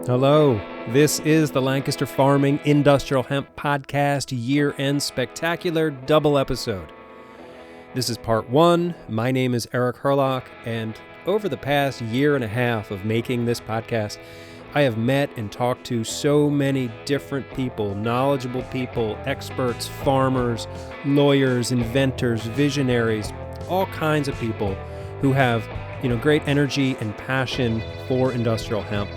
Hello, this is the Lancaster Farming Industrial Hemp Podcast Year-End Spectacular Double Episode. This is part one. My name is Eric Herlock, and over the past year and a half of making this podcast, I have met and talked to so many different people, knowledgeable people, experts, farmers, lawyers, inventors, visionaries, all kinds of people who have, great energy and passion for industrial hemp.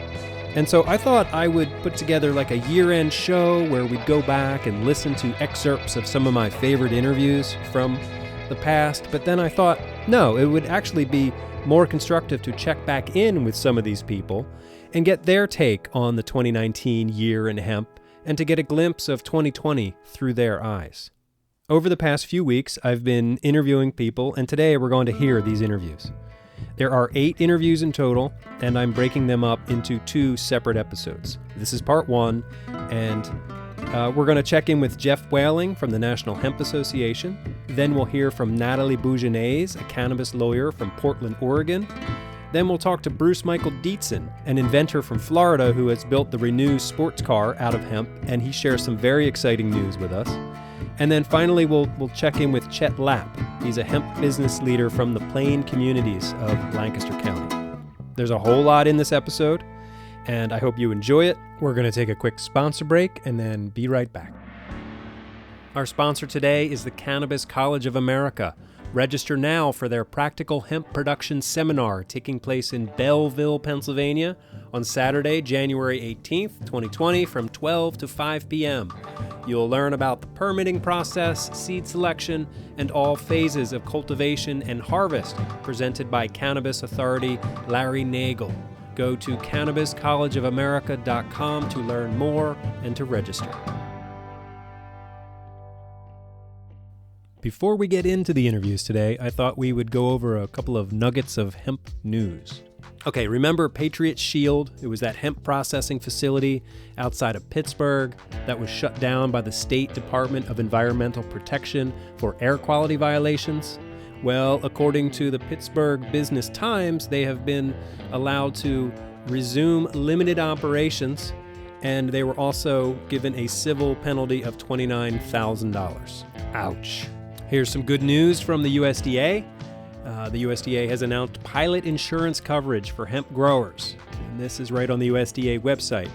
And so I thought I would put together like a year-end show where we'd go back and listen to excerpts of some of my favorite interviews from the past. But then I thought, no, it would actually be more constructive to check back in with some of these people and get their take on the 2019 year in hemp and to get a glimpse of 2020 through their eyes. Over the past few weeks, I've been interviewing people, and today we're going to hear these interviews. There are 8 interviews in total, and I'm breaking them up into 2 separate episodes. This is part 1, and we're going to check in with Geoff Whaling from the National Hemp Association. Then we'll hear from Nathalie Bougenies, a cannabis lawyer from Portland, Oregon. Then we'll talk to Bruce Dietzen, an inventor from Florida who has built the Renew sports car out of hemp, and he shares some very exciting news with us. And then finally, we'll check in with Chet Lapp. He's a hemp business leader from the Plain communities of Lancaster County. There's a whole lot in this episode, and I hope you enjoy it. We're going to take a quick sponsor break and then be right back. Our sponsor today is the Cannabis College of America. Register now for their Practical Hemp Production Seminar taking place in Belleville, Pennsylvania on Saturday, January 18th, 2020 from 12 to 5 p.m. You'll learn about the permitting process, seed selection, and all phases of cultivation and harvest presented by Cannabis Authority Larry Nagel. Go to cannabiscollegeofamerica.com to learn more and to register. Before we get into the interviews today, I thought we would go over a couple of nuggets of hemp news. Okay, remember Patriot Shield? It was that hemp processing facility outside of Pittsburgh that was shut down by the State Department of Environmental Protection for air quality violations. Well, according to the Pittsburgh Business Times, they have been allowed to resume limited operations, and they were also given a civil penalty of $29,000. Ouch. Here's some good news from the USDA. The USDA has announced pilot insurance coverage for hemp growers, and this is right on the USDA website.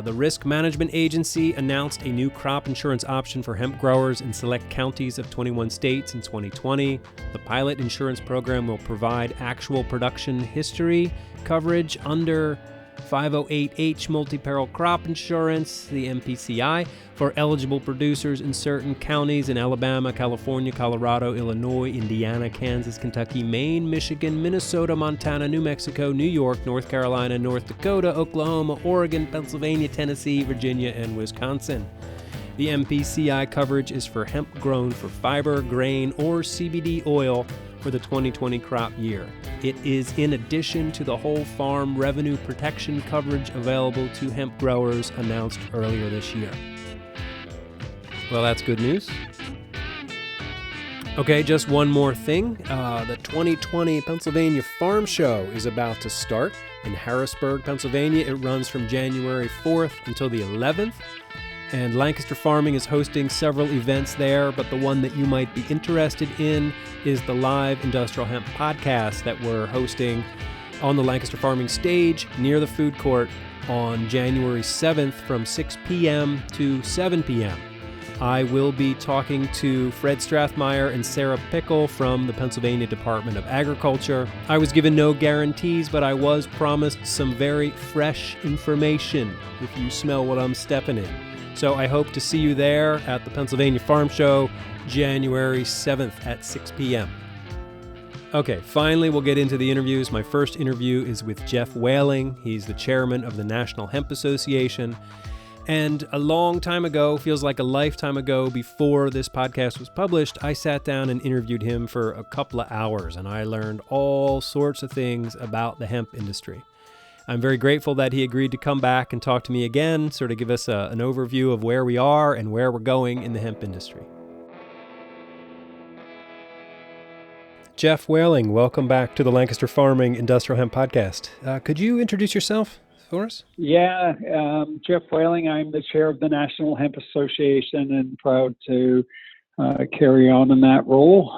The Risk Management Agency announced a new crop insurance option for hemp growers in select counties of 21 states in 2020. The pilot insurance program will provide actual production history coverage under 508H multi-peril crop insurance, the MPCI, for eligible producers in certain counties in Alabama, California, Colorado, Illinois, Indiana, Kansas, Kentucky, Maine, Michigan, Minnesota, Montana, New Mexico, New York, North Carolina, North Dakota, Oklahoma, Oregon, Pennsylvania, Tennessee, Virginia, and Wisconsin. The MPCI coverage is for hemp grown for fiber, grain, or CBD oil for the 2020 crop year. It is in addition to the whole farm revenue protection coverage available to hemp growers announced earlier this year. Well, that's good news. Okay, just one more thing. The 2020 Pennsylvania Farm Show is about to start in Harrisburg, Pennsylvania. It runs from January 4th until the 11th. And Lancaster Farming is hosting several events there, but the one that you might be interested in is the live industrial hemp podcast that we're hosting on the Lancaster Farming stage near the food court on January 7th from 6 p.m. to 7 p.m. I will be talking to Fred Strathmeyer and Sarah Pickle from the Pennsylvania Department of Agriculture. I was given no guarantees, but I was promised some very fresh information if you smell what I'm stepping in. So I hope to see you there at the Pennsylvania Farm Show, January 7th at 6 p.m. Okay, finally we'll get into the interviews. My first interview is with Geoff Whaling. He's the chairman of the National Hemp Association. And a long time ago, feels like a lifetime ago, before this podcast was published, I sat down and interviewed him for a couple of hours, and I learned all sorts of things about the hemp industry. I'm very grateful that he agreed to come back and talk to me again, sort of give us an overview of where we are and where we're going in the hemp industry. Geoff Whaling, welcome back to the Lancaster Farming Industrial Hemp Podcast. Could you introduce yourself for us? Yeah, Geoff Whaling. I'm the chair of the National Hemp Association and proud to carry on in that role.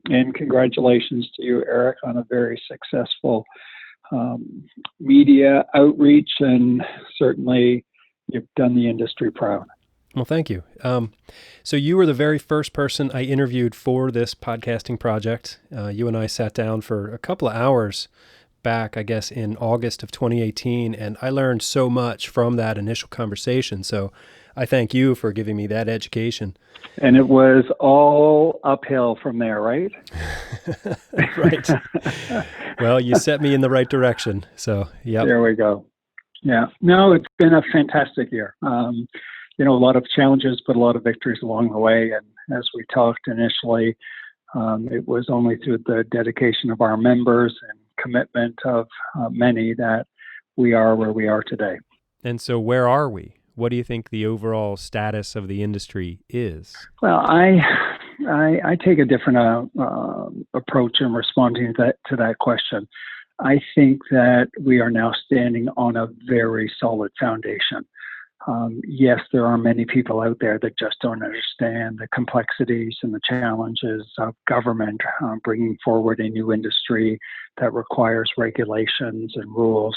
And congratulations to you, Eric, on a very successful media outreach, and certainly you've done the industry proud. Well, thank you. So you were the very first person I interviewed for this podcasting project. You and I sat down for a couple of hours back, I guess, in August of 2018, and I learned so much from that initial conversation. So I thank you for giving me that education. And it was all uphill from there, right? Right. Well, you set me in the right direction. So, yeah. There we go. Yeah. No, it's been a fantastic year. A lot of challenges, but a lot of victories along the way. And as we talked initially, it was only through the dedication of our members and commitment of many that we are where we are today. And so where are we? What do you think the overall status of the industry is? Well, I take a different approach in responding to that question. I think that we are now standing on a very solid foundation. Yes, there are many people out there that just don't understand the complexities and the challenges of government bringing forward a new industry that requires regulations and rules,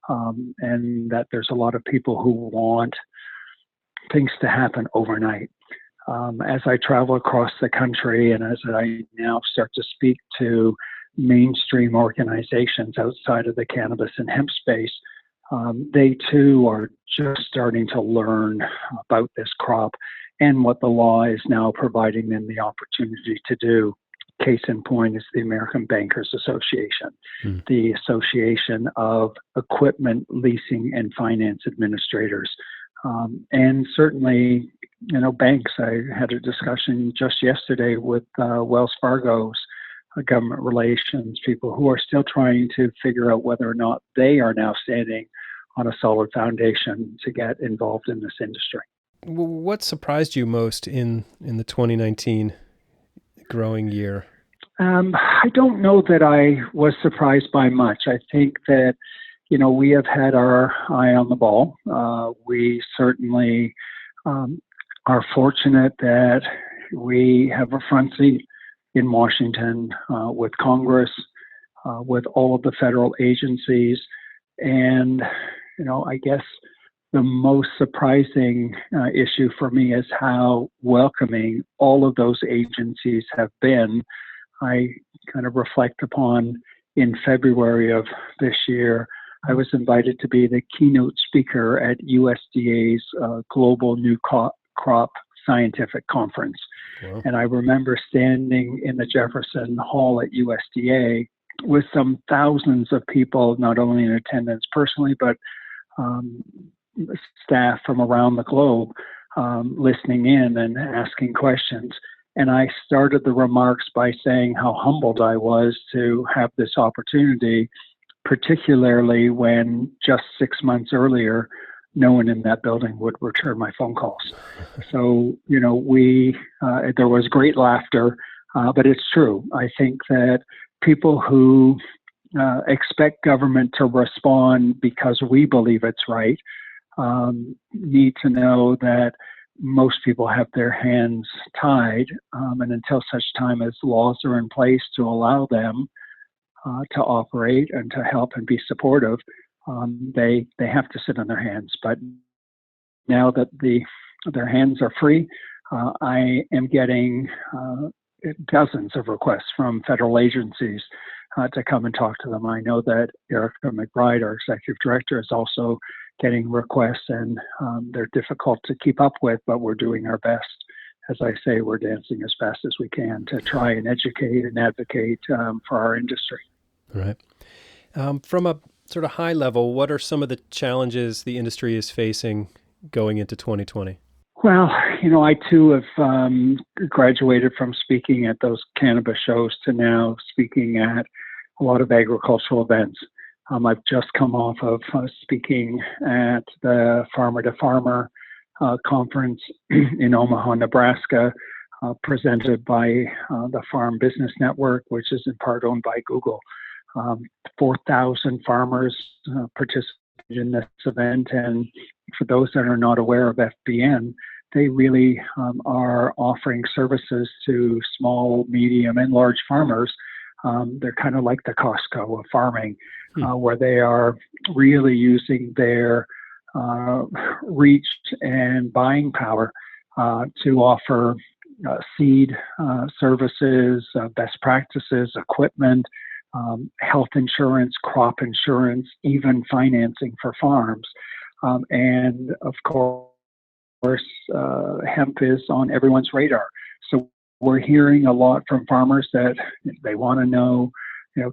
and that there's a lot of people who want things to happen overnight. As I travel across the country and as I now start to speak to mainstream organizations outside of the cannabis and hemp space, they too are just starting to learn about this crop and what the law is now providing them the opportunity to do. Case in point is the American Bankers Association, the Association of Equipment Leasing and Finance Administrators. And certainly, banks. I had a discussion just yesterday with Wells Fargo's government relations people who are still trying to figure out whether or not they are now standing on a solid foundation to get involved in this industry. What surprised you most in the 2019 growing year? I don't know that I was surprised by much. I think that, we have had our eye on the ball. We certainly are fortunate that we have a front seat in Washington with Congress, with all of the federal agencies. And, I guess the most surprising issue for me is how welcoming all of those agencies have been. I kind of reflect upon in February of this year, I was invited to be the keynote speaker at USDA's Global New Crop Scientific Conference. Wow. And I remember standing in the Jefferson Hall at USDA with some thousands of people, not only in attendance personally, but staff from around the globe listening in and asking questions. And I started the remarks by saying how humbled I was to have this opportunity, particularly when just 6 months earlier, no one in that building would return my phone calls. So, there was great laughter, but it's true. I think that people who expect government to respond because we believe it's right need to know that most people have their hands tied, and until such time as laws are in place to allow them to operate and to help and be supportive, they have to sit on their hands. But now that their hands are free, I am getting dozens of requests from federal agencies to come and talk to them. I know that Erica McBride, our executive director, is also getting requests, and they're difficult to keep up with, but we're doing our best. As I say, we're dancing as fast as we can to try and educate and advocate for our industry. Right. From a sort of high level, what are some of the challenges the industry is facing going into 2020? Well, I too have graduated from speaking at those cannabis shows to now speaking at a lot of agricultural events. I've just come off of speaking at the Farmer to Farmer conference in Omaha, Nebraska, presented by the Farm Business Network, which is in part owned by Google. 4,000 farmers participated in this event. And for those that are not aware of FBN, they really are offering services to small, medium, and large farmers. They're kind of like the Costco of farming, where they are really using their reach and buying power to offer seed services, best practices, equipment, health insurance, crop insurance, even financing for farms. And of course, hemp is on everyone's radar. So we're hearing a lot from farmers that they want to know,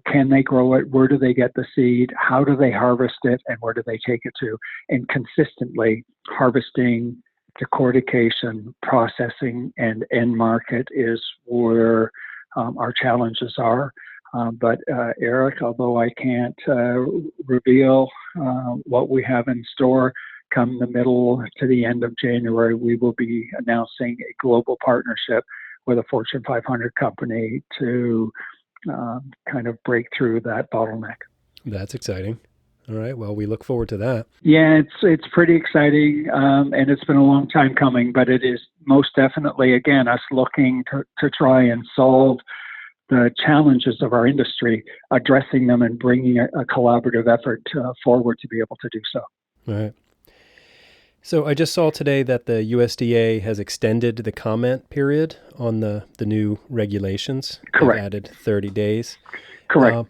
can they grow it? Where do they get the seed? How do they harvest it? And where do they take it to? And consistently harvesting, decortication, processing, and end market is where our challenges are. But Eric, although I can't reveal what we have in store, come the middle to the end of January, we will be announcing a global partnership with a Fortune 500 company to kind of break through that bottleneck. That's exciting. All right. Well, we look forward to that. Yeah, it's pretty exciting, and it's been a long time coming, but it is most definitely, again, us looking to try and solve the challenges of our industry, addressing them and bringing a collaborative effort forward to be able to do so. All right. So I just saw today that the USDA has extended the comment period on the new regulations. Correct. They've added 30 days. Correct.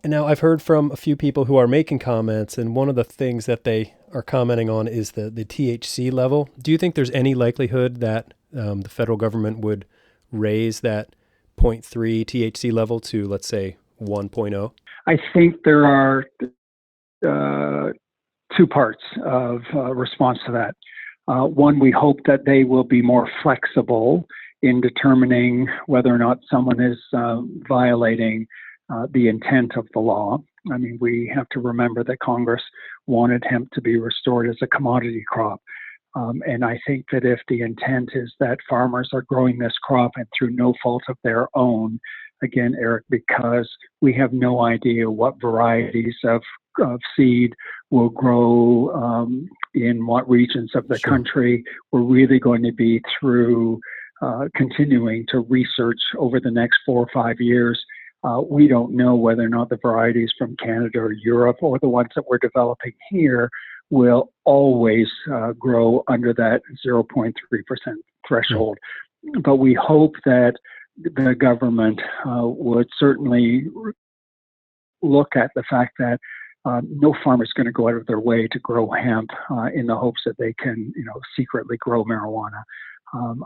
And now I've heard from a few people who are making comments, and one of the things that they are commenting on is the THC level. Do you think there's any likelihood that the federal government would raise that 0.3 THC level to, let's say, 1.0? I think there are two parts of response to that. One, we hope that they will be more flexible in determining whether or not someone is violating the intent of the law. I mean, we have to remember that Congress wanted hemp to be restored as a commodity crop. And I think that if the intent is that farmers are growing this crop and through no fault of their own, again, Eric, because we have no idea what varieties of seed will grow in what regions of the country, we're really going to be through continuing to research over the next 4 or 5 years. We don't know whether or not the varieties from Canada or Europe or the ones that we're developing here will always grow under that 0.3% threshold. But we hope that the government would certainly look at the fact that no farmer is going to go out of their way to grow hemp in the hopes that they can, secretly grow marijuana.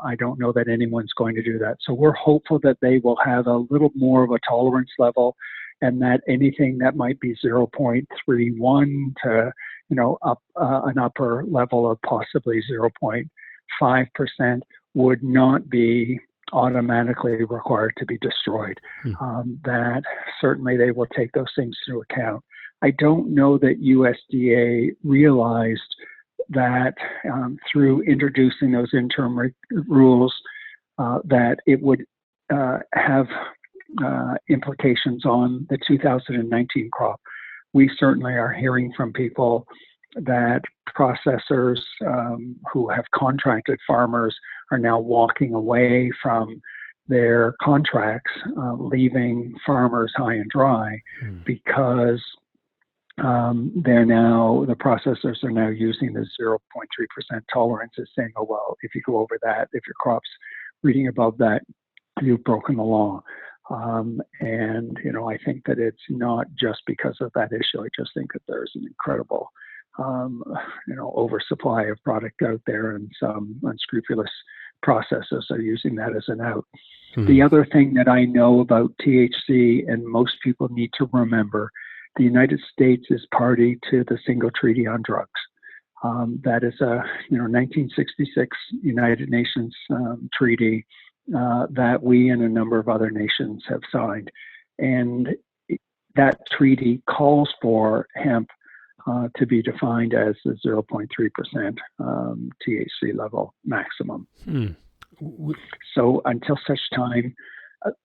I don't know that anyone's going to do that. So we're hopeful that they will have a little more of a tolerance level, and that anything that might be 0.31 to, up an upper level of possibly 0.5% would not be automatically required to be destroyed. That certainly they will take those things into account. I don't know that USDA realized that through introducing those interim rules, that it would have implications on the 2019 crop. We certainly are hearing from people that processors who have contracted farmers are now walking away from their contracts, leaving farmers high and dry because the processors are now using the 0.3% tolerance as saying, oh, well, if you go over that, if your crop's reading above that, you've broken the law. I think that it's not just because of that issue. I just think that there's an incredible, oversupply of product out there, and some unscrupulous processors are using that as an out. The other thing that I know about THC, and most people need to remember, the United States is party to the Single Treaty on Drugs. That is a 1966 United Nations treaty that we and a number of other nations have signed. And that treaty calls for hemp to be defined as a 0.3% THC level maximum. So until such time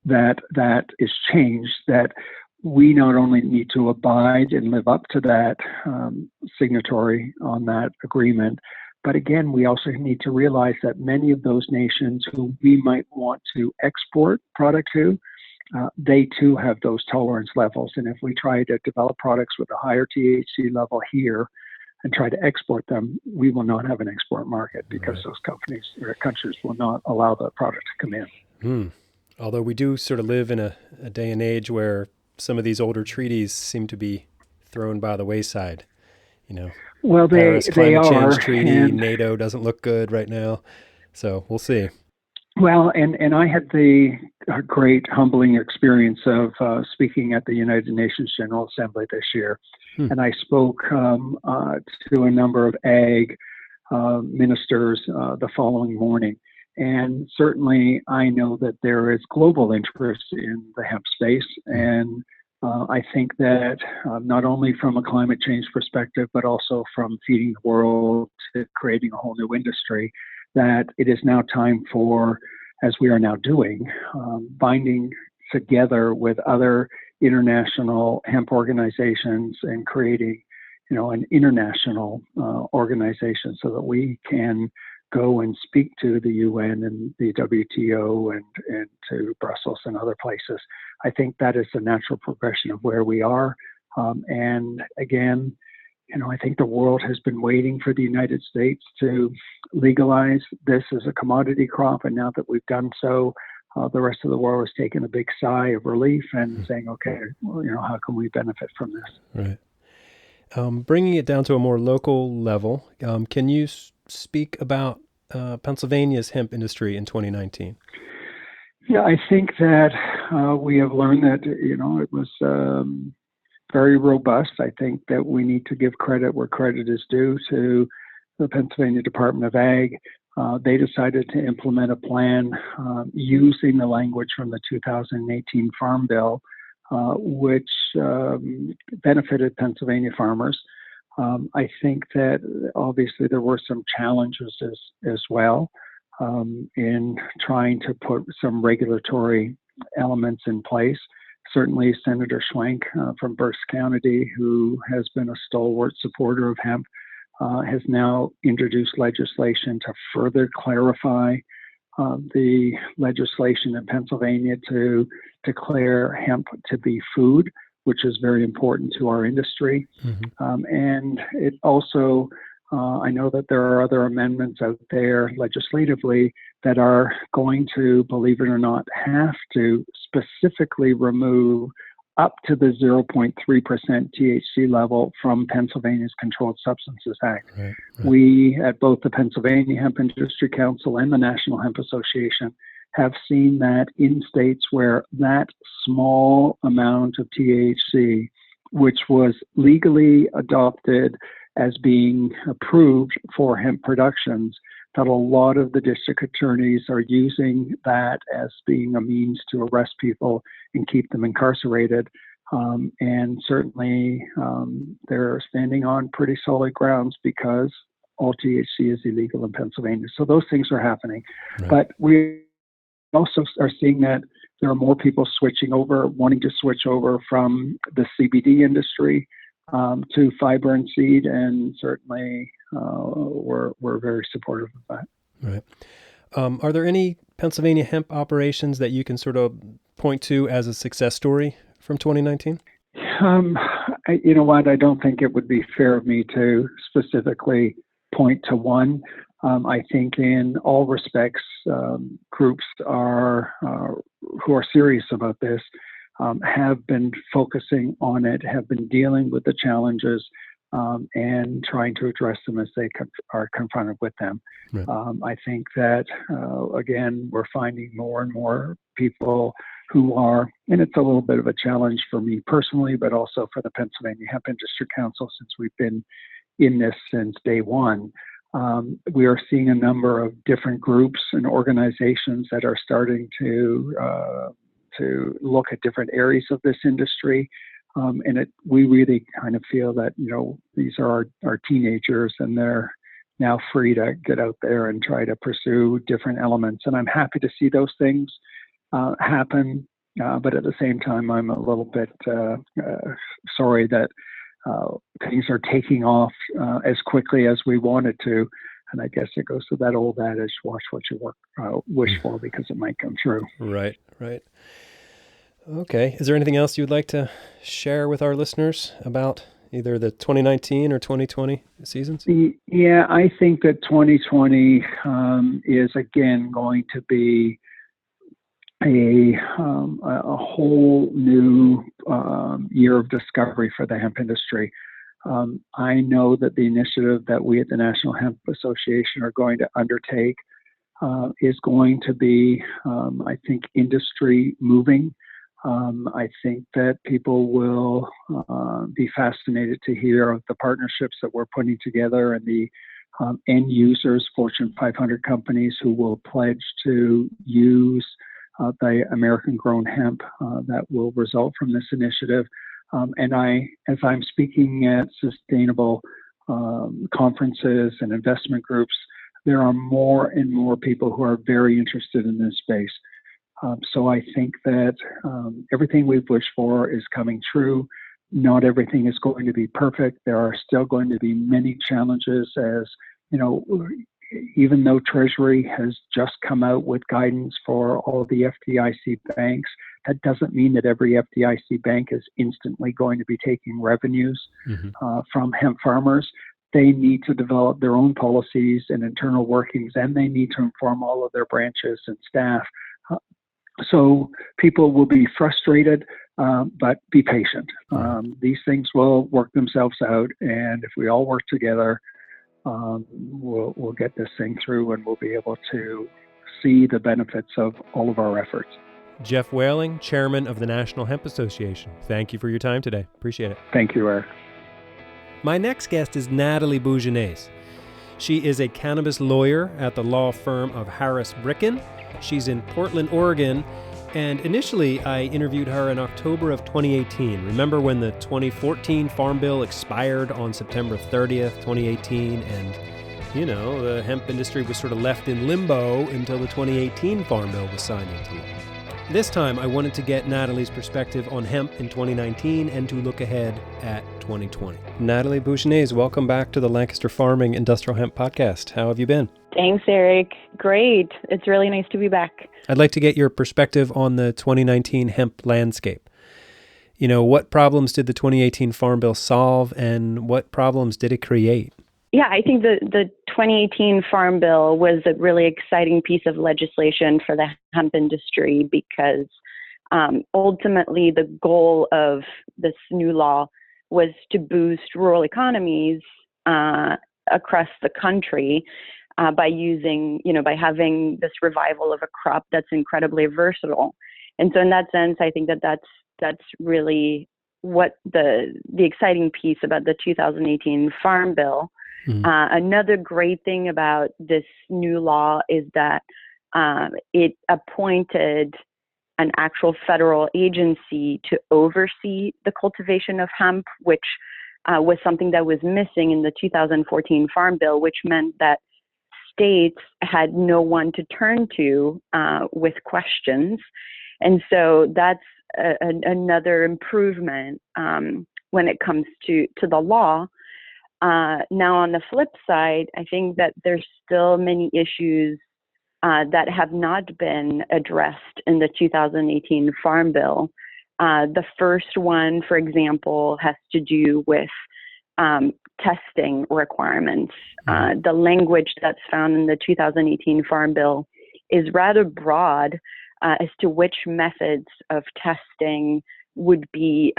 that is changed, that we not only need to abide and live up to that signatory on that agreement, but again, we also need to realize that many of those nations who we might want to export product to, they too have those tolerance levels. And if we try to develop products with a higher THC level here and try to export them, we will not have an export market because those companies or countries will not allow the product to come in. Although we do sort of live in a day and age where some of these older treaties seem to be thrown by the wayside. Well, Paris Climate Change are, Treaty, NATO doesn't look good right now. So we'll see. Well, and I had the great humbling experience of speaking at the United Nations General Assembly this year. And I spoke to a number of ag ministers the following morning. And certainly I know that there is global interest in the hemp space. And I think that not only from a climate change perspective, but also from feeding the world to creating a whole new industry, that it is now time for, as we are now doing, binding together with other international hemp organizations and creating, an international organization so that we can go and speak to the UN and the WTO and to Brussels and other places. I think that is the natural progression of where we are. And again, I think the world has been waiting for the United States to legalize this as a commodity crop. And now that we've done so, the rest of the world has taken a big sigh of relief and saying, okay, well, how can we benefit from this? Right. Bringing it down to a more local level, can you speak about Pennsylvania's hemp industry in 2019? Yeah, I think that we have learned that, it was very robust. I think that we need to give credit where credit is due to the Pennsylvania Department of Ag. They decided to implement a plan using the language from the 2018 Farm Bill, which benefited Pennsylvania farmers. I think that obviously there were some challenges as well in trying to put some regulatory elements in place. Certainly Senator Schwenk from Berks County, who has been a stalwart supporter of hemp, has now introduced legislation to further clarify the legislation in Pennsylvania to declare hemp to be food, which is very important to our industry. And it also, I know that there are other amendments out there legislatively that are going to, believe it or not, have to specifically remove up to the 0.3% THC level from Pennsylvania's Controlled Substances Act. Right. We, at both the Pennsylvania Hemp Industry Council and the National Hemp Association, have seen that in states where that small amount of THC, which was legally adopted as being approved for hemp productions, that a lot of the district attorneys are using that as being a means to arrest people and keep them incarcerated. And certainly they're standing on pretty solid grounds because all THC is illegal in Pennsylvania. So those things are happening. Right. But we also are seeing that there are more people wanting to switch over from the CBD industry to fiber and seed, and certainly we're very supportive of that. Right. Are there any Pennsylvania hemp operations that you can sort of point to as a success story from 2019? You know what? I don't think it would be fair of me to specifically point to one. I think in all respects, groups who are serious about this have been focusing on it, have been dealing with the challenges and trying to address them as they are confronted with them. Right. I think that, again, we're finding more and more people who are, and it's a little bit of a challenge for me personally, but also for the Pennsylvania Hemp Industry Council, since we've been in this since day one. We are seeing a number of different groups and organizations that are starting to look at different areas of this industry. And we really kind of feel that, these are our teenagers and they're now free to get out there and try to pursue different elements. And I'm happy to see those things happen. But at the same time, I'm a little bit sorry that things are taking off as quickly as we wanted to. And I guess it goes to that old adage, watch what you wish for, because it might come true. Right. Okay. Is there anything else you'd like to share with our listeners about either the 2019 or 2020 seasons? Yeah, I think that 2020 is again going to be a whole new year of discovery for the hemp industry. I know that the initiative that we at the National Hemp Association are going to undertake is going to be, I think, industry moving. I think that people will be fascinated to hear of the partnerships that we're putting together and the end users, Fortune 500 companies who will pledge to use the American-grown hemp that will result from this initiative. And as I'm speaking at sustainable conferences and investment groups, there are more and more people who are very interested in this space. So I think that everything we've wished for is coming true. Not everything is going to be perfect. There are still going to be many challenges, as you know, even though Treasury has just come out with guidance for all of the FDIC banks, that doesn't mean that every FDIC bank is instantly going to be taking revenues from hemp farmers. They need to develop their own policies and internal workings, and they need to inform all of their branches and staff. So people will be frustrated, but be patient. These things will work themselves out, and if we all work together, we'll get this thing through, and we'll be able to see the benefits of all of our efforts. Geoff Whaling, Chairman of the National Hemp Association. Thank you for your time today. Appreciate it. Thank you, Eric. My next guest is Nathalie Bougenies. She is a cannabis lawyer at the law firm of Harris Bricken. She's in Portland, Oregon, and initially I interviewed her in October of 2018. Remember when the 2014 Farm Bill expired on September 30th, 2018, and, you know, the hemp industry was sort of left in limbo until the 2018 Farm Bill was signed into law. This time, I wanted to get Nathalie's perspective on hemp in 2019 and to look ahead at 2020. Nathalie Bougenies, welcome back to the Lancaster Farming Industrial Hemp Podcast. How have you been? Thanks, Eric. Great. It's really nice to be back. I'd like to get your perspective on the 2019 hemp landscape. You know, what problems did the 2018 Farm Bill solve, and what problems did it create? Yeah, I think the 2018 Farm Bill was a really exciting piece of legislation for the hemp industry because ultimately the goal of this new law was to boost rural economies across the country by having this revival of a crop that's incredibly versatile. And so in that sense, I think that's really what the exciting piece about the 2018 Farm Bill. Another great thing about this new law is that it appointed an actual federal agency to oversee the cultivation of hemp, which was something that was missing in the 2014 Farm Bill, which meant that states had no one to turn to with questions. And so that's another improvement when it comes to the law. Now, on the flip side, I think that there's still many issues that have not been addressed in the 2018 Farm Bill. The first one, for example, has to do with testing requirements. The language that's found in the 2018 Farm Bill is rather broad as to which methods of testing would be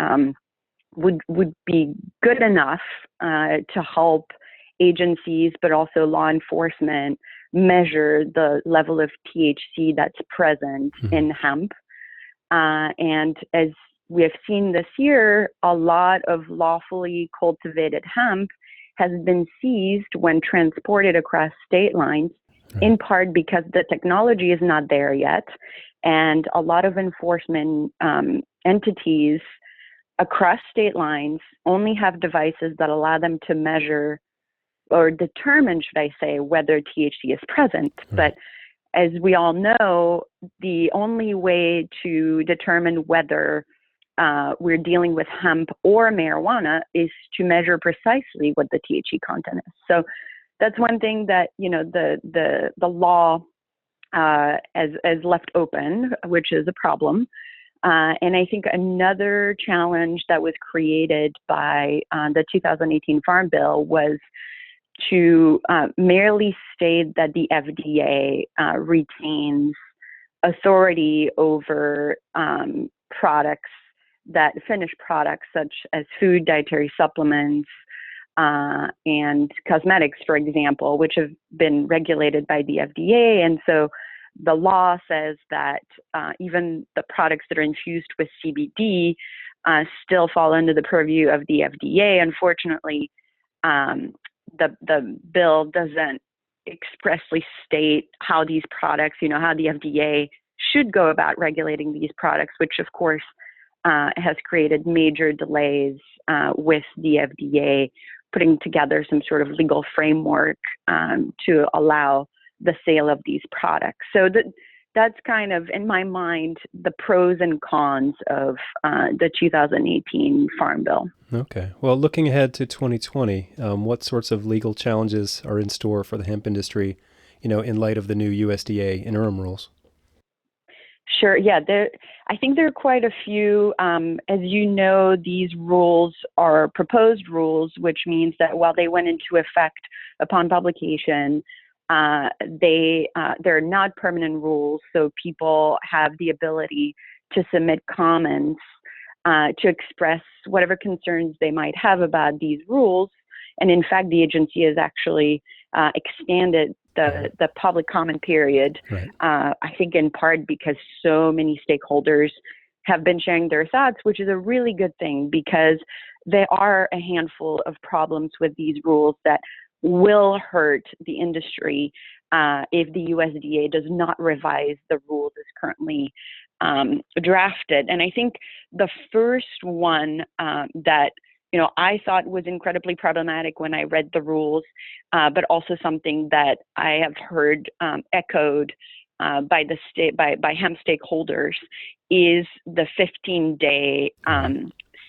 good enough to help agencies, but also law enforcement, measure the level of THC that's present in hemp. And as we have seen this year, a lot of lawfully cultivated hemp has been seized when transported across state lines, in part because the technology is not there yet. And a lot of enforcement entities across state lines only have devices that allow them to measure or determine, should I say, whether THC is present. But as we all know, the only way to determine whether we're dealing with hemp or marijuana is to measure precisely what the THC content is. So that's one thing that, the law as left open, which is a problem. And I think another challenge that was created by the 2018 Farm Bill was to merely state that the FDA retains authority over finished products such as food, dietary supplements, and cosmetics, for example, which have been regulated by the FDA. And so the law says that even the products that are infused with CBD still fall under the purview of the FDA. Unfortunately, the bill doesn't expressly state how these products, how the FDA should go about regulating these products, which of course has created major delays with the FDA putting together some sort of legal framework to allow the sale of these products. So that's kind of, in my mind, the pros and cons of the 2018 Farm Bill. Okay. Well, looking ahead to 2020, what sorts of legal challenges are in store for the hemp industry, in light of the new USDA interim rules? Sure. Yeah, I think there are quite a few. As you know, these rules are proposed rules, which means that while they went into effect upon publication, they're not permanent rules. So people have the ability to submit comments to express whatever concerns they might have about these rules. And in fact, the agency has actually expanded the public comment period, right. I think in part because so many stakeholders have been sharing their thoughts, which is a really good thing because there are a handful of problems with these rules that will hurt the industry if the USDA does not revise the rules as currently drafted. And I think the first one that I thought was incredibly problematic when I read the rules, but also something that I have heard echoed by hemp stakeholders is the 15-day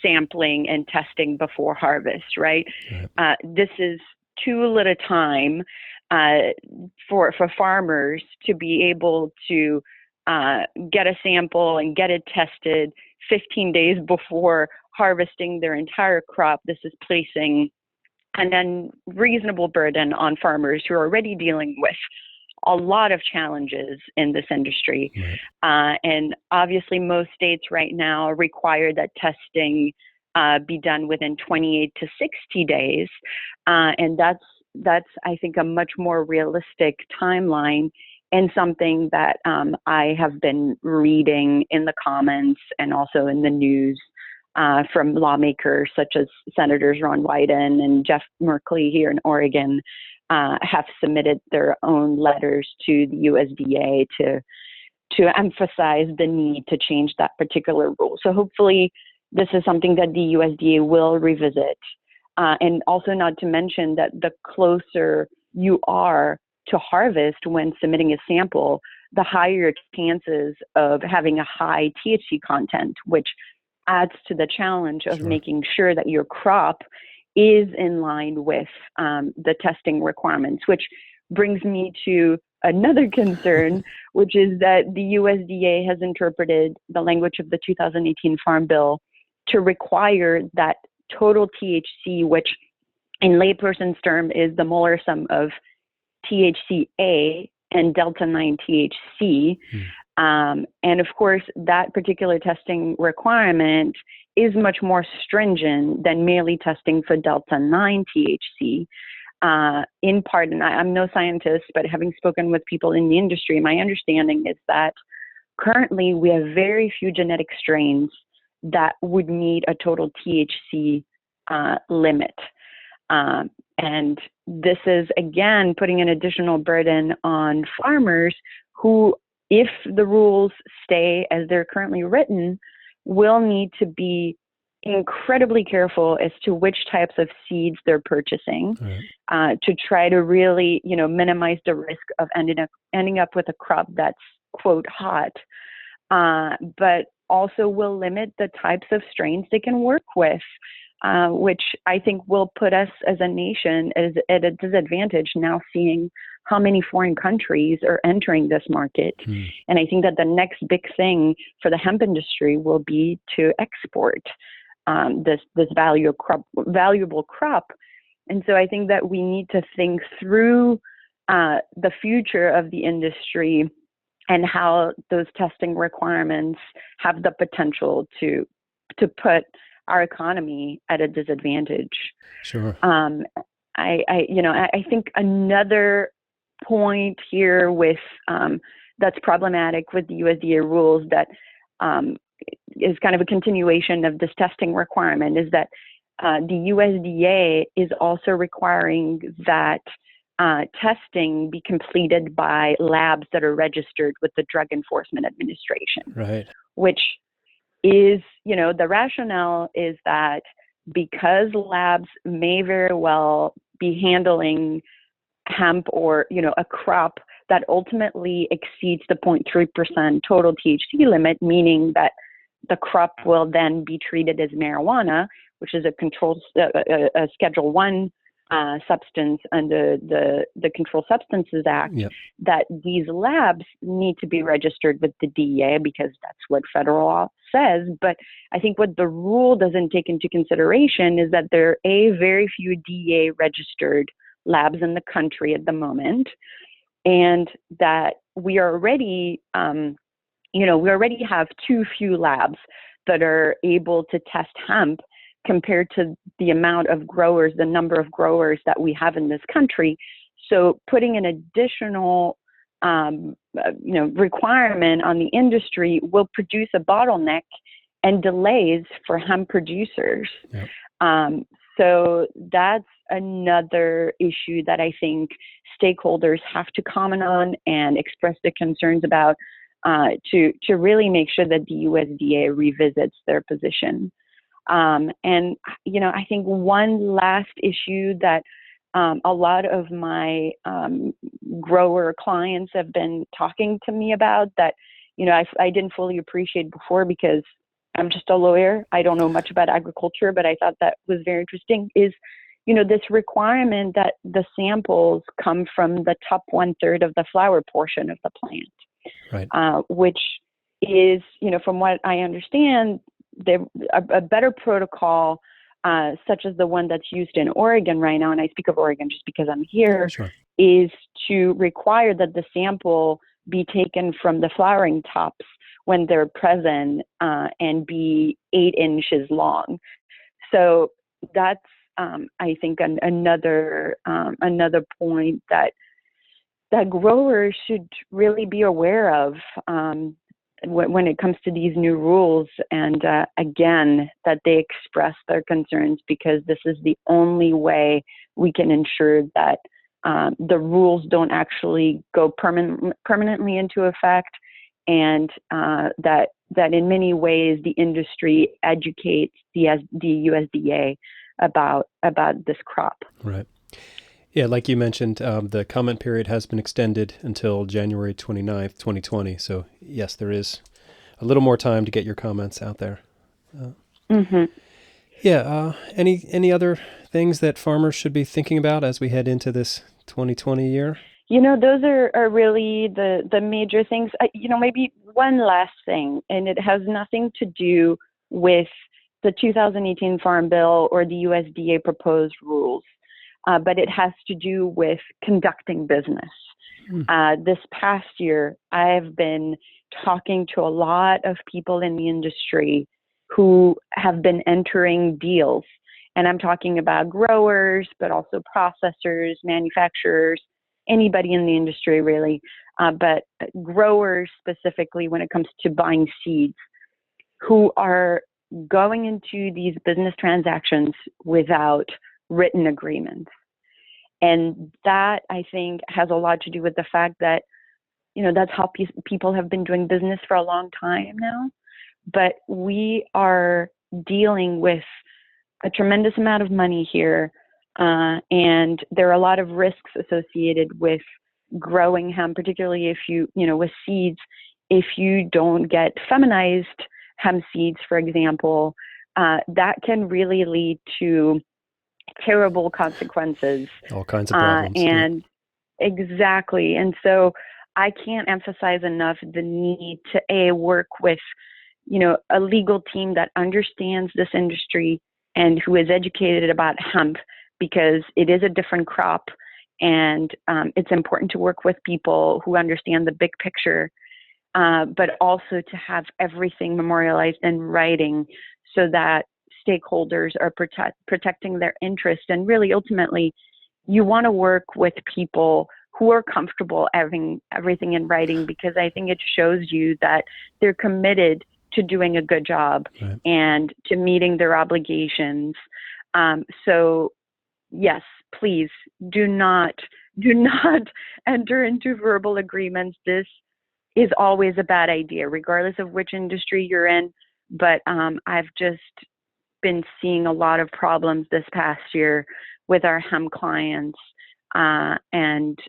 sampling and testing before harvest. Right? This is too little time for farmers to be able to get a sample and get it tested 15 days before harvesting their entire crop. This is placing an unreasonable burden on farmers who are already dealing with a lot of challenges in this industry. Right. And obviously most states right now require that testing be done within 28 to 60 days. And that's, I think, a much more realistic timeline and something that I have been reading in the comments and also in the news from lawmakers such as Senators Ron Wyden and Jeff Merkley here in Oregon have submitted their own letters to the USDA to emphasize the need to change that particular rule. So hopefully this is something that the USDA will revisit. And also not to mention that the closer you are to harvest when submitting a sample, the higher your chances of having a high THC content, which adds to the challenge of making sure that your crop is in line with the testing requirements, which brings me to another concern, which is that the USDA has interpreted the language of the 2018 Farm Bill to require that total THC, which in layperson's term is the molar sum of THCA and delta-9 THC. And of course, that particular testing requirement is much more stringent than merely testing for delta-9 THC. In part, and I'm no scientist, but having spoken with people in the industry, my understanding is that currently we have very few genetic strains that would meet a total THC limit. And this is, again, putting an additional burden on farmers who, if the rules stay as they're currently written, will need to be incredibly careful as to which types of seeds they're purchasing, Right. to try to really, minimize the risk of ending up with a crop that's, quote, hot, but also will limit the types of strains they can work with, which I think will put us as a nation at a disadvantage now, seeing how many foreign countries are entering this market. And I think that the next big thing for the hemp industry will be to export this valuable crop. And so I think that we need to think through the future of the industry and how those testing requirements have the potential to put our economy at a disadvantage. Sure. I think another point here with that's problematic with the USDA rules that is kind of a continuation of this testing requirement is that the USDA is also requiring that testing be completed by labs that are registered with the Drug Enforcement Administration. Right. Which is, the rationale is that because labs may very well be handling hemp or, a crop that ultimately exceeds the 0.3% total THC limit, meaning that the crop will then be treated as marijuana, which is a Schedule 1 substance under the Controlled Substances Act, Yep. that these labs need to be registered with the DEA because that's what federal law says. But I think what the rule doesn't take into consideration is that there are very few DEA registered labs in the country at the moment, and that we already have too few labs that are able to test hemp compared to the amount of growers, the number of growers that we have in this country. So putting an additional, requirement on the industry will produce a bottleneck and delays for hemp producers. Yep. So that's another issue that I think stakeholders have to comment on and express their concerns about, to really make sure that the USDA revisits their position. And, I think one last issue that a lot of my grower clients have been talking to me about that, I didn't fully appreciate before because I'm just a lawyer. I don't know much about agriculture, but I thought that was very interesting is, this requirement that the samples come from the top 1/3 of the flower portion of the plant, Right. Which is, from what I understand, a better protocol, such as the one that's used in Oregon right now, and I speak of Oregon just because I'm here, Sure. is to require that the sample be taken from the flowering tops when they're present and be 8 inches long. So that's, I think, another point that growers should really be aware of when it comes to these new rules, and again, that they express their concerns, because this is the only way we can ensure that the rules don't actually go permanently into effect, and that in many ways the industry educates the USDA about this crop. Right. Yeah, like you mentioned, the comment period has been extended until January 29th, 2020. So, yes, there is a little more time to get your comments out there. Yeah. Any other things that farmers should be thinking about as we head into this 2020 year? Those are really the major things. Maybe one last thing, and it has nothing to do with the 2018 Farm Bill or the USDA proposed rules. But it has to do with conducting business. This past year, I've been talking to a lot of people in the industry who have been entering deals. And I'm talking about growers, but also processors, manufacturers, anybody in the industry really, but growers specifically when it comes to buying seeds, who are going into these business transactions without written agreements. And that, I think, has a lot to do with the fact that, that's how people have been doing business for a long time now. But we are dealing with a tremendous amount of money here, and there are a lot of risks associated with growing hemp, particularly if with seeds. If you don't get feminized hemp seeds, for example, that can really lead to terrible consequences. All kinds of problems. And exactly. And so I can't emphasize enough the need to work with, a legal team that understands this industry and who is educated about hemp, because it is a different crop, and it's important to work with people who understand the big picture, but also to have everything memorialized in writing so that stakeholders are protecting their interest. And really, ultimately, you want to work with people who are comfortable having everything in writing, because I think it shows you that they're committed to doing a good job and to meeting their obligations. So yes, please do not enter into verbal agreements. This is always a bad idea, regardless of which industry you're in. But I've just been seeing a lot of problems this past year with our hemp clients. And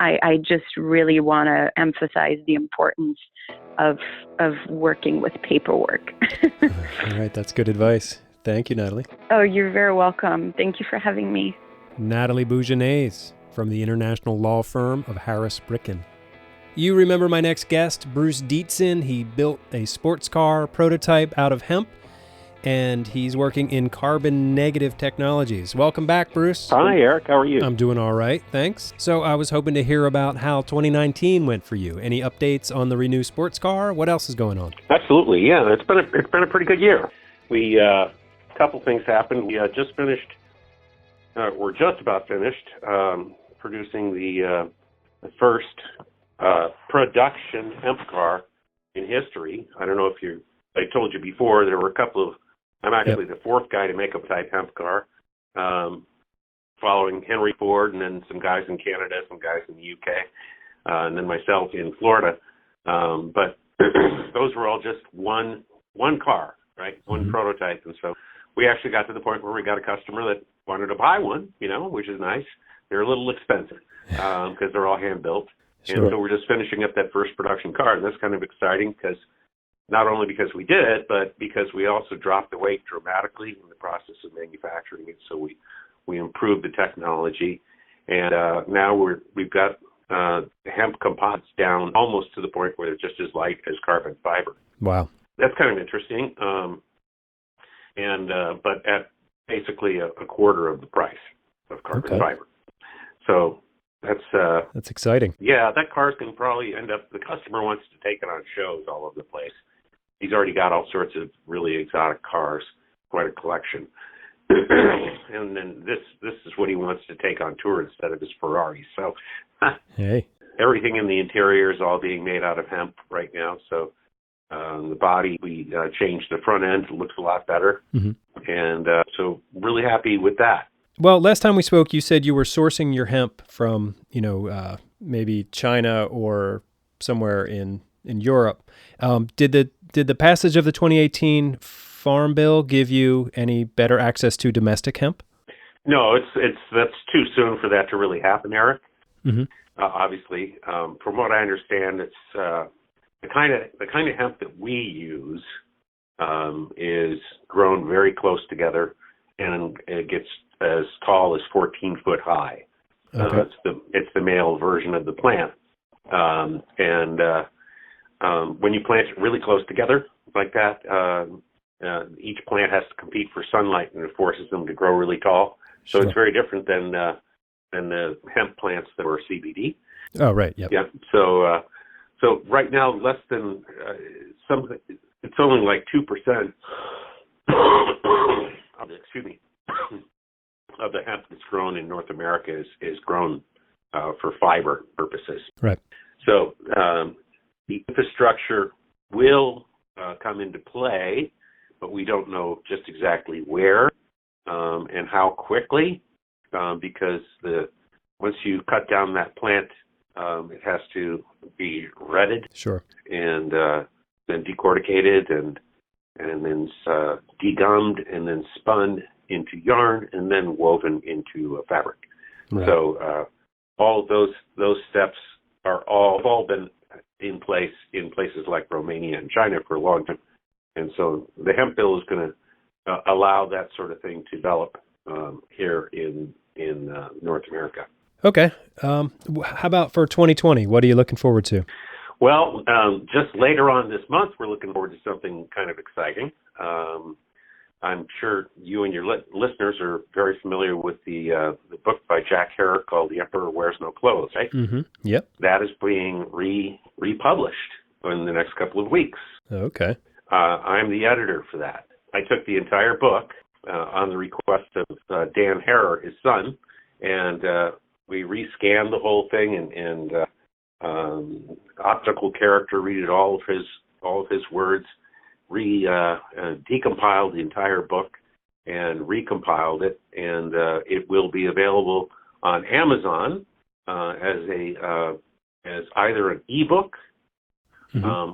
I just really want to emphasize the importance of working with paperwork. All right, that's good advice. Thank you, Natalie. Oh, you're very welcome. Thank you for having me. Nathalie Bougenies from the international law firm of Harris Bricken. You remember my next guest, Bruce Dietzen. He built a sports car prototype out of hemp, and he's working in carbon negative technologies. Welcome back, Bruce. Hi, Eric. How are you? I'm doing all right, thanks. So I was hoping to hear about how 2019 went for you. Any updates on the Renew sports car? What else is going on? Absolutely, yeah. It's been a pretty good year. We a couple things happened. We just finished. We're just about finished producing the first production hemp car in history. I don't know if I told you before, there were a couple of. I'm actually the fourth guy to make a type hemp car, following Henry Ford and then some guys in Canada, some guys in the UK, and then myself in Florida. But those were all just one car, right? One prototype. And so we actually got to the point where we got a customer that wanted to buy one, which is nice. They're a little expensive because they're all hand built. Sure. And so we're just finishing up that first production car. And that's kind of exciting because not only because we did it, but because we also dropped the weight dramatically in the process of manufacturing it. So we improved the technology, and now we've got hemp composites down almost to the point where they're just as light as carbon fiber. Wow, that's kind of interesting. But at basically a quarter of the price of carbon fiber. So that's exciting. Yeah, that car's going to probably end up. The customer wants to take it on shows all over the place. He's already got all sorts of really exotic cars, quite a collection. And then this is what he wants to take on tour instead of his Ferrari. So hey, everything in the interior is all being made out of hemp right now. So the body, we changed the front end. It looks a lot better. And so really happy with that. Well, last time we spoke, you said you were sourcing your hemp from, maybe China or somewhere in Europe. Did the passage of the 2018 Farm Bill give you any better access to domestic hemp? No, that's too soon for that to really happen, Eric. Obviously, from what I understand, it's the kind of hemp that we use is grown very close together, and it gets as tall as 14 foot high. Okay. It's the male version of the plant, when you plant it really close together like that, each plant has to compete for sunlight, and it forces them to grow really tall. So It's very different than the hemp plants that are CBD. Oh, right. Yep. Yeah. So right now, less than something. It's only like 2%. Excuse me. Of the hemp that's grown in North America is grown for fiber purposes. Right. So the infrastructure will come into play, but we don't know just exactly where and how quickly, because once you cut down that plant, it has to be retted, sure, and then decorticated, and and then degummed and then spun into yarn and then woven into fabric. Right. So all of those steps have all been in place in places like Romania and China for a long time. And so the hemp bill is going to allow that sort of thing to develop here in North America. Okay. How about for 2020? What are you looking forward to? Well, just later on this month, we're looking forward to something kind of exciting. I'm sure you and your listeners are very familiar with the book by Jack Herer called The Emperor Wears No Clothes, right? Mm-hmm. Yep. That is being republished in the next couple of weeks. Okay. I'm the editor for that. I took the entire book on the request of Dan Herer, his son, and we rescanned the whole thing and optical character read all of his words, decompiled the entire book and recompiled it, and it will be available on Amazon as either an ebook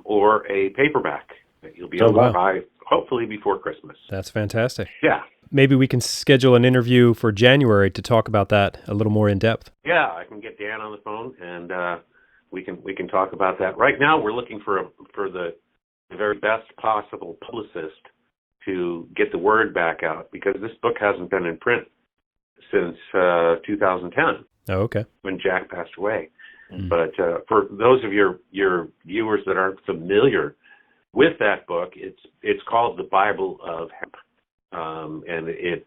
or a paperback that you'll be able to buy hopefully before Christmas. That's fantastic. Yeah. Maybe we can schedule an interview for January to talk about that a little more in depth. Yeah, I can get Dan on the phone and we can talk about that. Right now, we're looking for the very best possible publicist to get the word back out, because this book hasn't been in print since 2010. Oh, okay. When Jack passed away. Mm-hmm. But for those of your viewers that aren't familiar with that book, it's called The Bible of Hemp, and it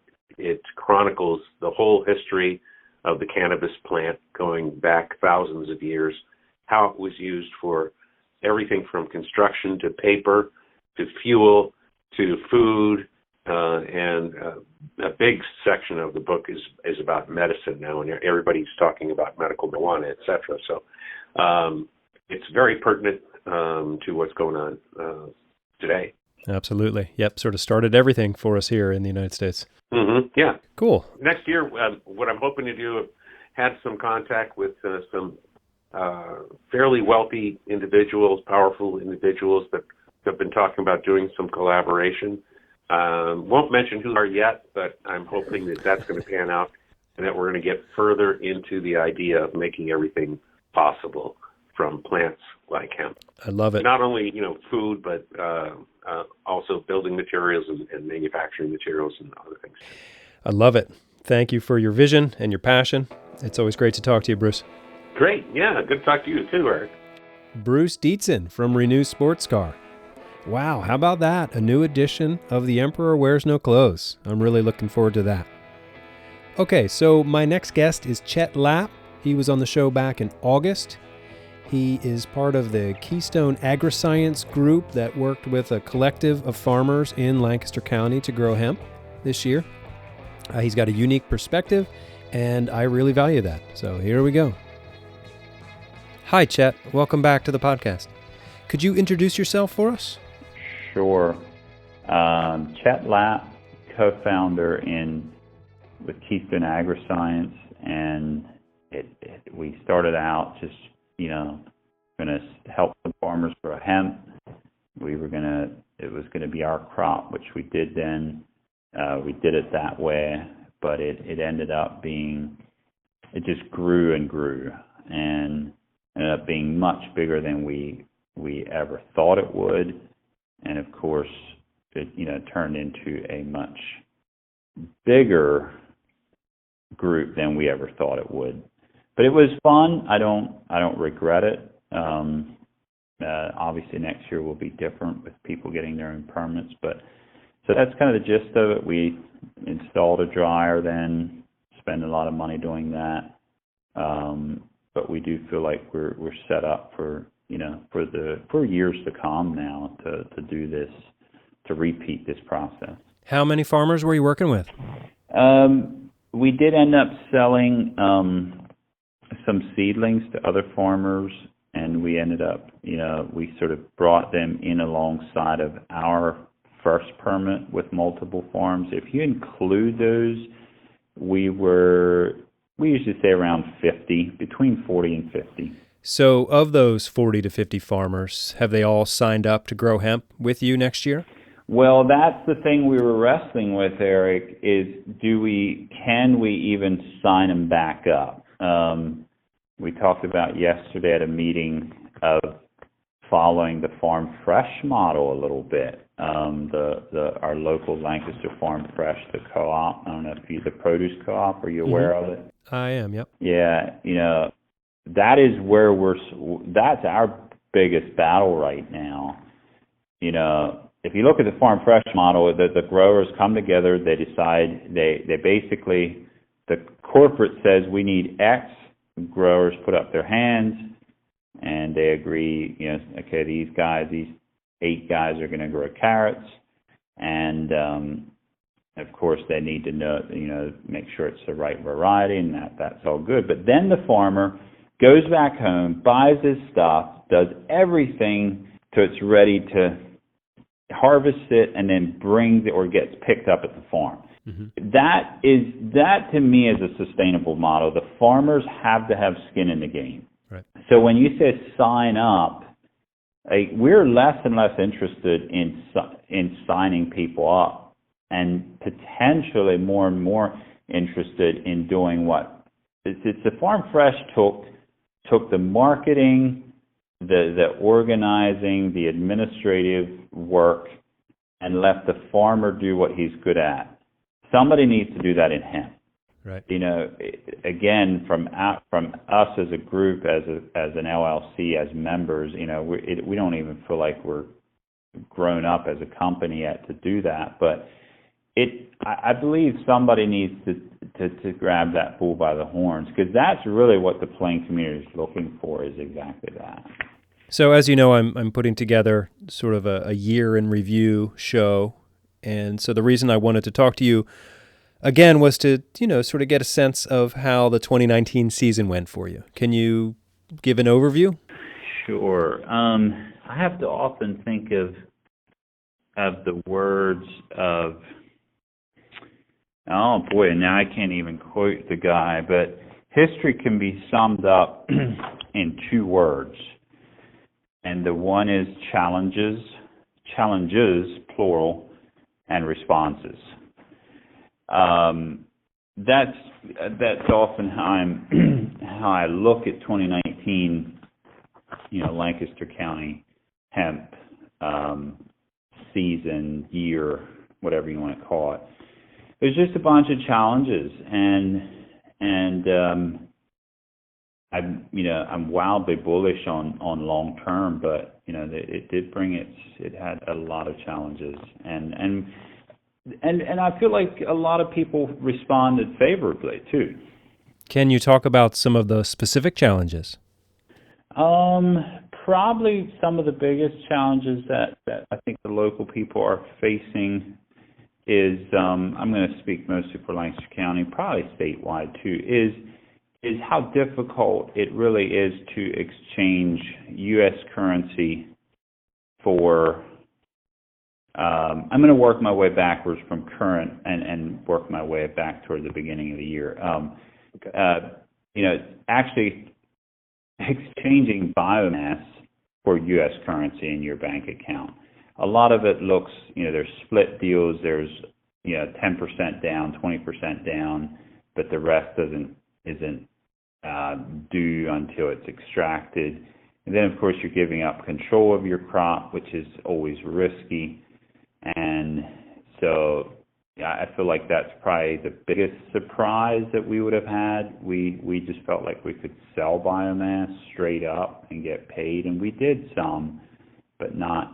chronicles the whole history of the cannabis plant going back thousands of years, how it was used for everything from construction to paper to fuel to food, and a big section of the book is about medicine now, and everybody's talking about medical marijuana, et cetera. So it's very pertinent to what's going on today. Absolutely. Yep, sort of started everything for us here in the United States. Mm-hmm. Yeah. Cool. Next year, what I'm hoping to do, have some contact with some fairly wealthy individuals, powerful individuals that have been talking about doing some collaboration. Won't mention who they are yet, but I'm hoping that that's going to pan out and that we're going to get further into the idea of making everything possible from plants like hemp. I love it. Not only, food, but also building materials and manufacturing materials and other things. I love it. Thank you for your vision and your passion. It's always great to talk to you, Bruce. Great. Yeah, good to talk to you too, Eric. Bruce Dietzen from Renew Sports Car. Wow, how about that? A new edition of The Emperor Wears No Clothes. I'm really looking forward to that. Okay, so my next guest is Chet Lapp. He was on the show back in August. He is part of the Keystone Agriscience group that worked with a collective of farmers in Lancaster County to grow hemp this year. He's got a unique perspective, and I really value that. So here we go. Hi, Chet. Welcome back to the podcast. Could you introduce yourself for us? Sure. Chet Lapp, co-founder with Keystone Agriscience, and we started out just going to help the farmers grow hemp. It was going to be our crop, which we did then. We did it that way, but it ended up being, it just grew and grew, and ended up being much bigger than we ever thought it would. And of course, it turned into a much bigger group than we ever thought it would. But it was fun. I don't regret it. Obviously, next year will be different with people getting their own permits. But so that's kind of the gist of it. We installed a dryer, then spend a lot of money doing that. But we do feel like we're set up for years to come now to do this, to repeat this process. How many farmers were you working with? We did end up selling some seedlings to other farmers, and we ended up, we sort of brought them in alongside of our first permit with multiple farms. If you include those, we usually say around 50, between 40 and 50. So of those 40 to 50 farmers, have they all signed up to grow hemp with you next year? Well, that's the thing we were wrestling with, Eric, is can we even sign them back up? We talked about yesterday at a meeting of following the Farm Fresh model a little bit. Our local Lancaster Farm Fresh, the co-op, I don't know if the produce co-op, are you aware of it? I am, yep. Yeah, that is where that's our biggest battle right now. If you look at the Farm Fresh model, the growers come together, they decide, they basically, the corporate says we need X, growers put up their hands, and they agree, okay, these 8 guys are going to grow carrots, and of course they need to know, make sure it's the right variety, and that's all good. But then the farmer goes back home, buys his stuff, does everything till it's ready to harvest it, and then brings it or gets picked up at the farm. Mm-hmm. That to me is a sustainable model. The farmers have to have skin in the game. Right. So when you say sign up, we're less and less interested in signing people up, and potentially more and more interested in doing what it's the Farm Fresh took the marketing, the organizing, the administrative work, and let the farmer do what he's good at. Somebody needs to do that in hemp. Right. Again, from us as a group, as an LLC, as members, we don't even feel like we're grown up as a company yet to do that. But I believe somebody needs to grab that bull by the horns, because that's really what the Plain community is looking for, is exactly that. So as you know, I'm putting together sort of a year in review show, and so the reason I wanted to talk to you again was to, sort of get a sense of how the 2019 season went for you. Can you give an overview? Sure. I have to often think of the words of, oh boy, now I can't even quote the guy, but history can be summed up in 2 words. And the one is challenges, plural, and responses. That's often how I look at 2019, Lancaster County hemp season, year, whatever you want to call it. There's just a bunch of challenges, and I'm wildly bullish on long term, but it did bring it had a lot of challenges, and I feel like a lot of people responded favorably too. Can you talk about some of the specific challenges? Probably some of the biggest challenges that I think the local people are facing is, I'm going to speak mostly for Lancaster County, probably statewide too, is how difficult it really is to exchange U.S. currency for, I'm going to work my way backwards from current and work my way back toward the beginning of the year. Actually exchanging biomass for U.S. currency in your bank account. A lot of it looks, there's split deals, there's, 10% down, 20% down, but the rest isn't due until it's extracted. And then, of course, you're giving up control of your crop, which is always risky. And so I feel like that's probably the biggest surprise that we would have had. We just felt like we could sell biomass straight up and get paid, and we did some, but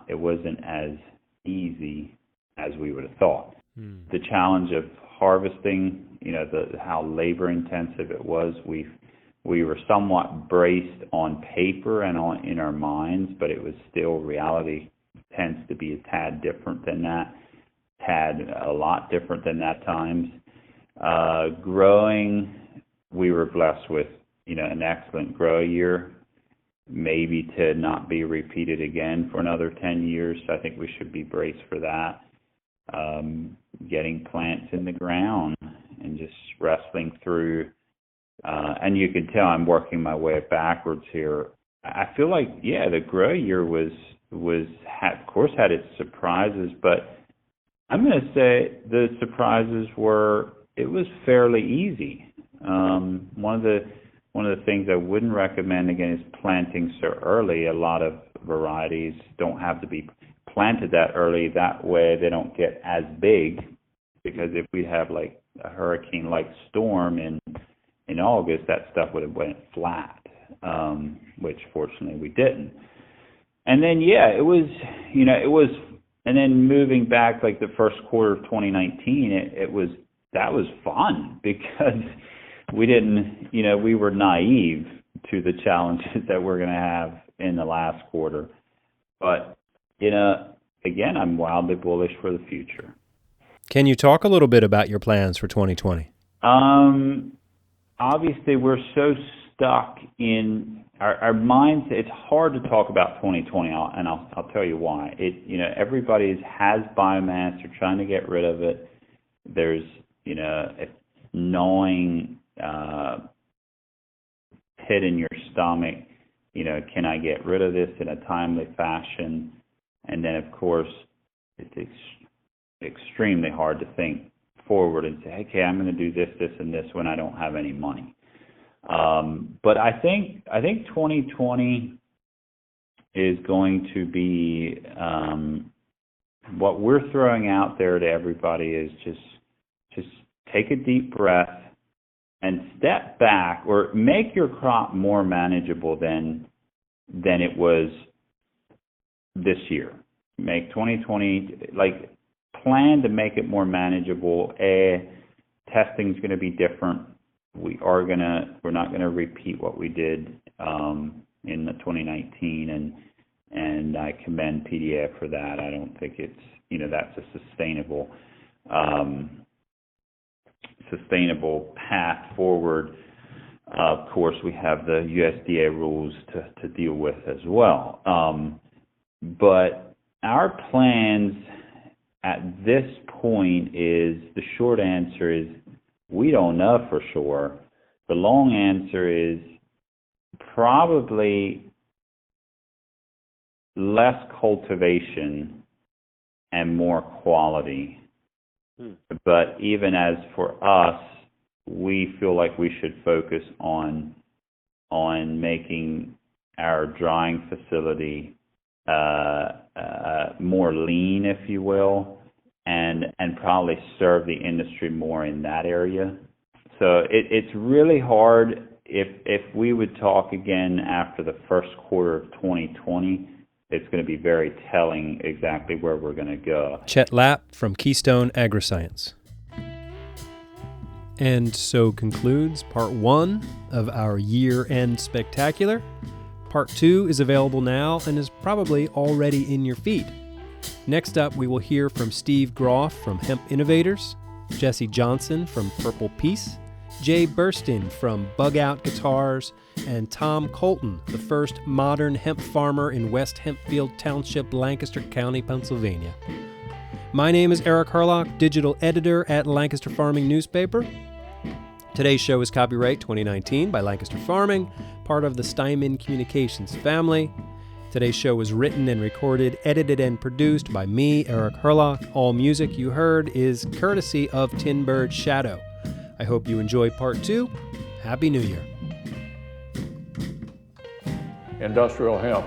it wasn't as easy as we would have thought. The challenge of harvesting, how labor intensive it was, we were somewhat braced on paper and in our minds, but it was still, reality tends to be a tad different than that, a lot different than that times. Growing, we were blessed with, an excellent grow year, maybe to not be repeated again for another 10 years. So I think we should be braced for that. Getting plants in the ground and just wrestling through. And you can tell I'm working my way backwards here. I feel like, the grow year of course had its surprises, but I'm going to say the surprises were, it was fairly easy. One of the things I wouldn't recommend, again, is planting so early. A lot of varieties don't have to be planted that early. That way they don't get as big, because if we have like a hurricane-like storm in August, that stuff would have went flat, which fortunately we didn't. And then, it was, and then moving back like the first quarter of 2019, that was fun, because we didn't, we were naive to the challenges that we're going to have in the last quarter. But, again, I'm wildly bullish for the future. Can you talk a little bit about your plans for 2020? Obviously, we're so stuck in our minds. It's hard to talk about 2020, and I'll tell you why. Everybody has biomass. They're trying to get rid of it. There's, a gnawing pit in your stomach. Can I get rid of this in a timely fashion? And then, of course, it's extremely hard to think forward and say, okay, I'm going to do this, and this when I don't have any money. But I think 2020 is going to be, what we're throwing out there to everybody is just take a deep breath and step back, or make your crop more manageable than it was this year. Make 2020, plan to make it more manageable. Testing's going to be different. We're not going to repeat what we did in the 2019, and I commend PDF for that. I don't think it's that's a sustainable path forward. Of course, we have the USDA rules to deal with as well. But our plans at this point is, the short answer is, we don't know for sure. The long answer is probably less cultivation and more quality. But even as for us, we feel like we should focus on making our drying facility more lean, if you will, and probably serve the industry more in that area. So it's really hard. If we would talk again after the first quarter of 2020, it's going to be very telling exactly where we're going to go. Chet Lapp from Keystone Agriscience. And so concludes part 1 of our year-end spectacular. Part 2 is available now and is probably already in your feed. Next up, we will hear from Steve Groff from Hemp Innovators, Jesse Johnson from Purple Peace, Jay Burstin from Bug Out Guitars, and Tom Colton, the first modern hemp farmer in West Hempfield Township, Lancaster County, Pennsylvania. My name is Eric Herlock, digital editor at Lancaster Farming Newspaper. Today's show is copyright 2019 by Lancaster Farming, part of the Steinman Communications family. Today's show was written and recorded, edited and produced by me, Eric Herlock. All music you heard is courtesy of Tinbird Shadow. I hope you enjoy part 2. Happy New Year. Industrial hemp